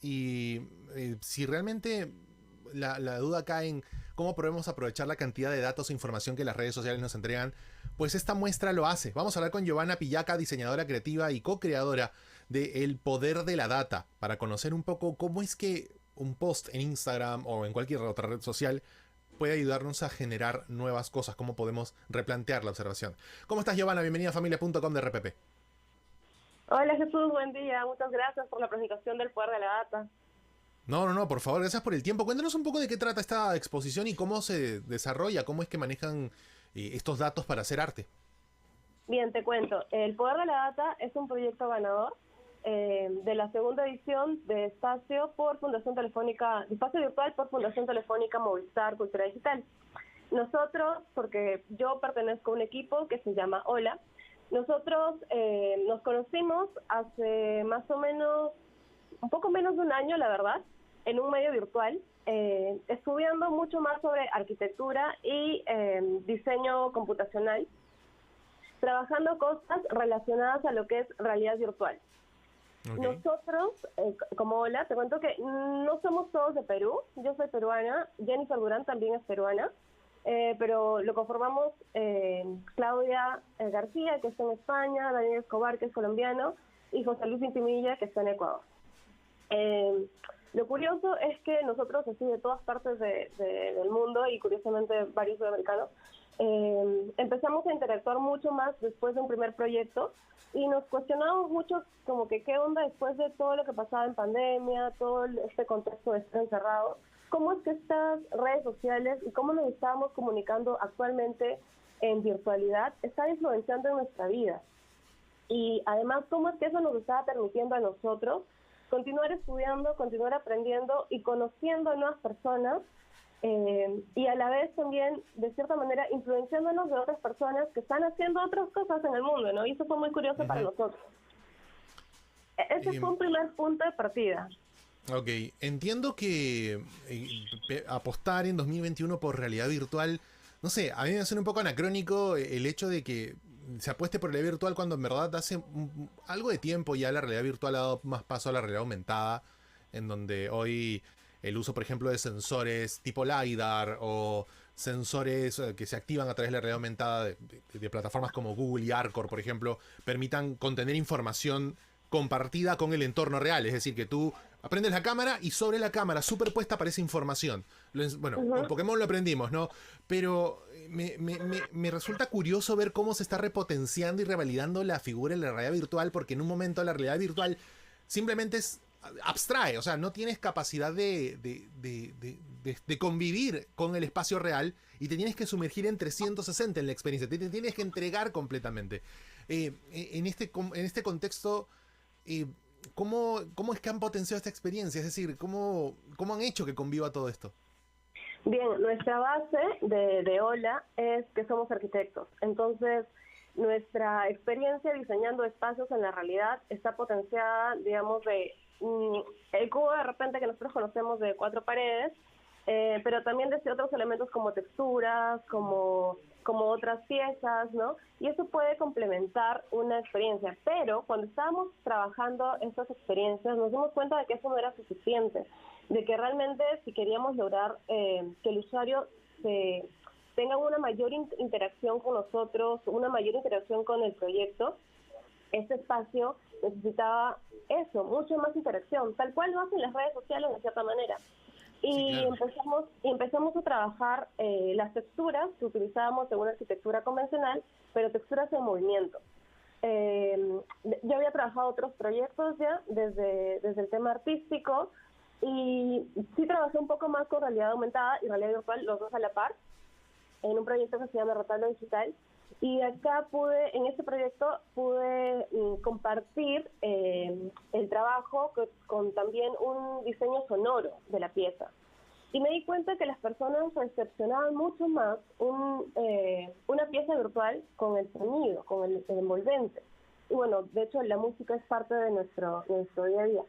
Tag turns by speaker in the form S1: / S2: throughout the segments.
S1: y si realmente la duda cae en cómo podemos aprovechar la cantidad de datos e información que las redes sociales nos entregan, pues esta muestra lo hace. Vamos a hablar con Giovanna Pillaca, diseñadora creativa y co-creadora de El Poder de la Data, para conocer un poco cómo es que un post en Instagram o en cualquier otra red social puede ayudarnos a generar nuevas cosas, cómo podemos replantear la observación. ¿Cómo estás, Giovanna? Bienvenida a familia.com de RPP.
S2: Hola Jesús, buen día. Muchas gracias por la presentación del Poder de la Data.
S1: No, por favor, gracias por el tiempo. Cuéntanos un poco de qué trata esta exposición y cómo se desarrolla, cómo es que manejan estos datos para hacer arte.
S2: Bien, te cuento. El Poder de la Data es un proyecto ganador de la segunda edición de Espacio por Fundación Telefónica, Espacio Virtual por Fundación Telefónica Movistar Cultura Digital. Nosotros, porque yo pertenezco a un equipo que se llama Hola, nosotros nos conocimos hace más o menos, un poco menos de un año, la verdad, en un medio virtual, estudiando mucho más sobre arquitectura y diseño computacional, trabajando cosas relacionadas a lo que es realidad virtual. Okay. Nosotros, como Hola, te cuento que no somos todos de Perú. Yo soy peruana, Jennifer Durán también es peruana, pero lo conformamos Claudia García, que está en España, Daniel Escobar, que es colombiano, y José Luis Intimilla, que está en Ecuador. Lo curioso es que nosotros, así de todas partes del mundo, y curiosamente varios sudamericanos, empezamos a interactuar mucho más después de un primer proyecto y nos cuestionamos mucho como que qué onda después de todo lo que pasaba en pandemia, todo este contexto de estar encerrado, cómo es que estas redes sociales y cómo nos estábamos comunicando actualmente en virtualidad está influenciando en nuestra vida. Y además, cómo es que eso nos estaba permitiendo a nosotros continuar estudiando, continuar aprendiendo y conociendo a nuevas personas, y a la vez también, de cierta manera, influenciándonos de otras personas que están haciendo otras cosas en el mundo, ¿no? Y eso fue muy curioso para nosotros. Ese fue un primer punto de partida.
S1: Ok, entiendo que apostar en 2021 por realidad virtual, no sé, a mí me suena un poco anacrónico el hecho de que se apueste por realidad virtual cuando en verdad hace algo de tiempo ya la realidad virtual ha dado más paso a la realidad aumentada, en donde hoy el uso, por ejemplo, de sensores tipo LiDAR o sensores que se activan a través de la realidad aumentada de plataformas como Google y Arcor, por ejemplo, permitan contener información compartida con el entorno real. Es decir, que tú aprendes la cámara y sobre la cámara superpuesta aparece información. Bueno, con Pokémon lo aprendimos, ¿no? Pero me resulta curioso ver cómo se está repotenciando y revalidando la figura de la realidad virtual, porque en un momento la realidad virtual simplemente es abstrae, o sea, no tienes capacidad de convivir con el espacio real y te tienes que sumergir en 360 en la experiencia, te tienes que entregar completamente. En este contexto, ¿cómo es que han potenciado esta experiencia? Es decir, ¿cómo han hecho que conviva todo esto?
S2: Bien, nuestra base de Hola es que somos arquitectos, entonces nuestra experiencia diseñando espacios en la realidad está potenciada, digamos, de el cubo de repente que nosotros conocemos de 4 paredes, pero también desde otros elementos como texturas, como otras piezas, ¿no? Y eso puede complementar una experiencia, pero cuando estábamos trabajando estas experiencias nos dimos cuenta de que eso no era suficiente, de que realmente si queríamos lograr que el usuario tenga una mayor interacción con nosotros, una mayor interacción con el proyecto, este espacio necesitaba eso, mucha más interacción, tal cual lo hacen las redes sociales de cierta manera. Y sí, claro, empezamos a trabajar las texturas que utilizábamos en una arquitectura convencional, pero texturas en movimiento. Yo había trabajado otros proyectos ya desde el tema artístico y sí trabajé un poco más con realidad aumentada y realidad virtual, los dos a la par, en un proyecto que se llama Retablo Digital. Y acá en este proyecto pude compartir el trabajo con también un diseño sonoro de la pieza. Y me di cuenta que las personas recepcionaban mucho más una pieza virtual con el sonido, con el envolvente. Y bueno, de hecho la música es parte de nuestro día a día.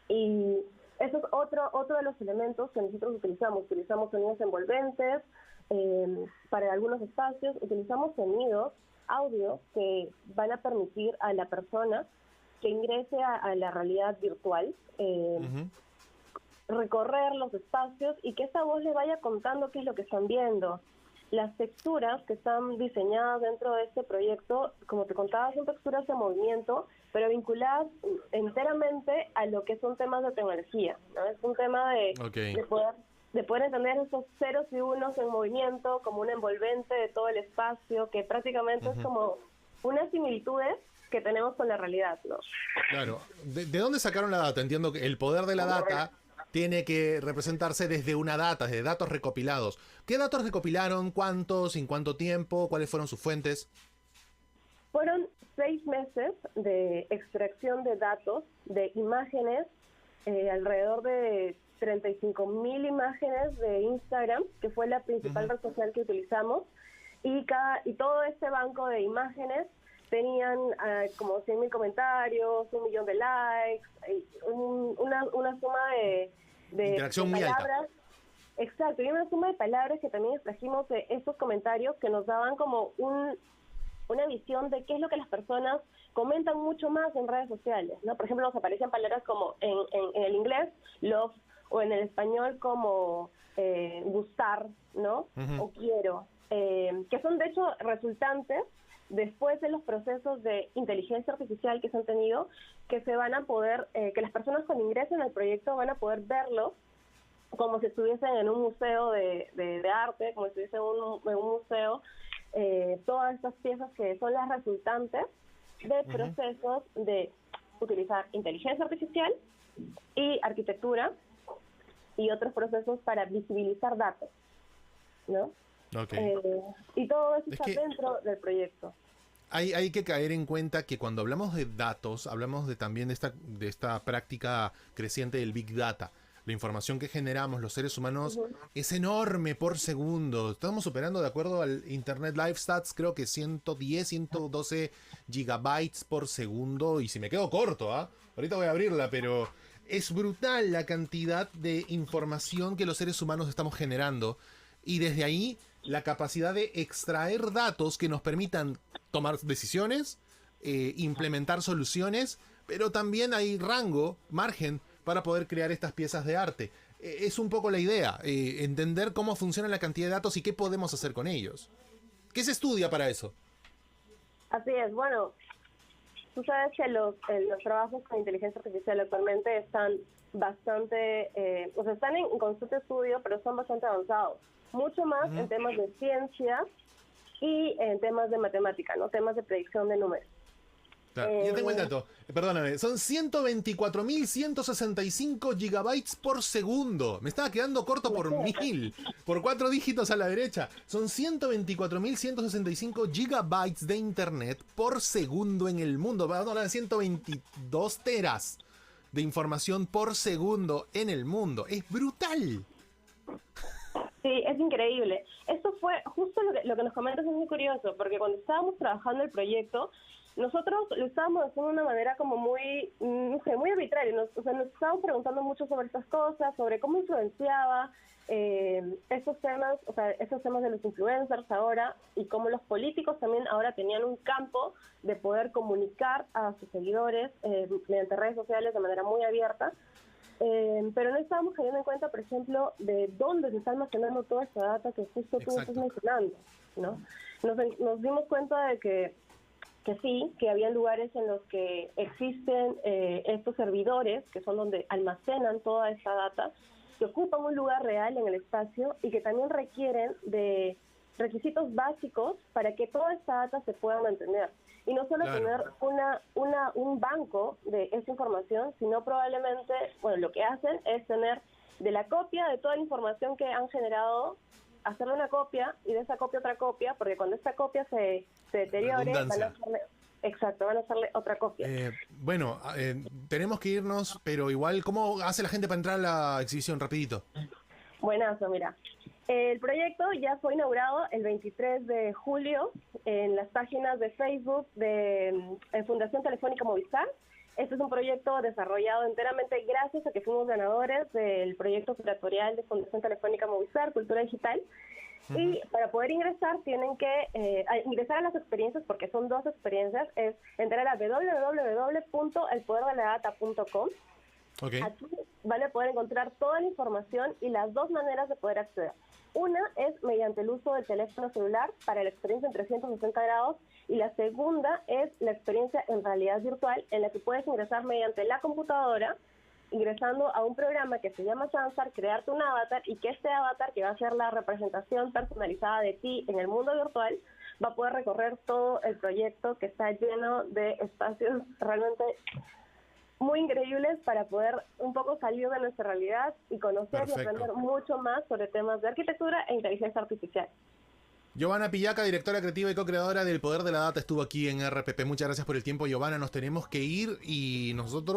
S2: Y eso es otro de los elementos que nosotros utilizamos. Utilizamos sonidos envolventes, para algunos espacios utilizamos sonidos, audios que van a permitir a la persona que ingrese a la realidad virtual, recorrer los espacios y que esa voz le vaya contando qué es lo que están viendo. Las texturas que están diseñadas dentro de este proyecto, como te contaba, son texturas de movimiento, pero vinculadas enteramente a lo que son temas de tecnología, ¿no? Es un tema de poder entender esos ceros y unos en movimiento como un envolvente de todo el espacio, que prácticamente es como unas similitudes que tenemos con la realidad, ¿no?
S1: Claro. ¿De dónde sacaron la data? Entiendo que el poder de la data tiene que representarse desde una data, desde datos recopilados. ¿Qué datos recopilaron? ¿Cuántos? ¿En cuánto tiempo? ¿Cuáles fueron sus fuentes?
S2: Fueron 6 meses de extracción de datos, de imágenes, alrededor de 35.000 imágenes de Instagram, que fue la principal red social que utilizamos, y todo este banco de imágenes tenían como 100.000 comentarios, 1 millón de likes, una suma de
S1: interacción muy
S2: palabras.
S1: alta.
S2: Exacto, y una suma de palabras que también extrajimos de estos comentarios que nos daban como una visión de qué es lo que las personas comentan mucho más en redes sociales, ¿no? Por ejemplo, nos aparecen palabras como en el inglés, love, o en el español como gustar, ¿no? O quiero, que son de hecho resultantes después de los procesos de inteligencia artificial que se han tenido, que se van a poder, que las personas cuando ingresen al proyecto van a poder verlo como si estuviesen en un museo de arte, como si estuviesen en un museo, todas estas piezas que son las resultantes de procesos de utilizar inteligencia artificial y arquitectura y otros procesos para visibilizar datos, ¿no?
S1: Okay.
S2: Y todo eso está dentro del proyecto.
S1: Hay que caer en cuenta que cuando hablamos de datos, hablamos también de esta práctica creciente del Big Data. La información que generamos los seres humanos es enorme por segundo. Estamos superando, de acuerdo al Internet Live Stats, creo que 110, 112 gigabytes por segundo. Y si me quedo corto, ahorita voy a abrirla, pero es brutal la cantidad de información que los seres humanos estamos generando. Y desde ahí, la capacidad de extraer datos que nos permitan tomar decisiones, implementar soluciones, pero también hay rango, margen, para poder crear estas piezas de arte. Es un poco la idea, entender cómo funciona la cantidad de datos y qué podemos hacer con ellos. ¿Qué se estudia para eso?
S2: Así es, bueno, tú sabes que los trabajos con inteligencia artificial actualmente están bastante, están en constante estudio, pero son bastante avanzados. Mucho más en temas de ciencia y en temas de matemática, ¿no? Temas de predicción de números.
S1: Claro. Yo tengo el dato, perdóname, son 124.165 gigabytes por segundo. Me estaba quedando corto por 1000, por 4 dígitos a la derecha. Son 124.165 gigabytes de internet por segundo en el mundo. Vamos a hablar de 122 teras de información por segundo en el mundo. Es brutal.
S2: Sí, es increíble. Esto fue justo lo que nos comentas, es muy curioso, porque cuando estábamos trabajando el proyecto, nosotros lo estábamos haciendo de una manera como muy, no sé, muy arbitraria. Nos estábamos preguntando mucho sobre estas cosas, sobre cómo influenciaba estos temas, estos temas de los influencers ahora, y cómo los políticos también ahora tenían un campo de poder comunicar a sus seguidores mediante redes sociales de manera muy abierta. Pero no estábamos teniendo en cuenta, por ejemplo, de dónde se está almacenando toda esta data que justo tú estás mencionando, ¿no? Nos dimos cuenta de que sí, que había lugares en los que existen estos servidores, que son donde almacenan toda esta data, que ocupan un lugar real en el espacio y que también requieren de requisitos básicos para que toda esta data se pueda mantener. Y no solo tener un banco de esa información, sino probablemente, lo que hacen es tener de la copia de toda la información que han generado, hacerle una copia y de esa copia otra copia, porque cuando esta copia se deteriore, van a hacerle otra copia.
S1: Tenemos que irnos, pero igual, ¿cómo hace la gente para entrar a la exhibición? Rapidito.
S2: Buenazo, mira. El proyecto ya fue inaugurado el 23 de julio en las páginas de Facebook de Fundación Telefónica Movistar. Este es un proyecto desarrollado enteramente gracias a que fuimos ganadores del proyecto curatorial de Fundación Telefónica Movistar, Cultura Digital. Y para poder ingresar tienen que ingresar a las experiencias, porque son 2 experiencias, es entrar a www.elpoderdeladata.com.
S1: Okay.
S2: Aquí van a poder encontrar toda la información y las 2 maneras de poder acceder. Una es mediante el uso del teléfono celular para la experiencia en 360 grados, y la segunda es la experiencia en realidad virtual, en la que puedes ingresar mediante la computadora, ingresando a un programa que se llama Sansar, crearte un avatar, y que este avatar, que va a ser la representación personalizada de ti en el mundo virtual, va a poder recorrer todo el proyecto, que está lleno de espacios realmente muy increíbles para poder un poco salir de nuestra realidad y conocer y aprender mucho más sobre temas de arquitectura e inteligencia artificial.
S1: Giovanna Pillaca, directora creativa y co-creadora del Poder de la Data, estuvo aquí en RPP. Muchas gracias por el tiempo, Giovanna. Nos tenemos que ir y nosotros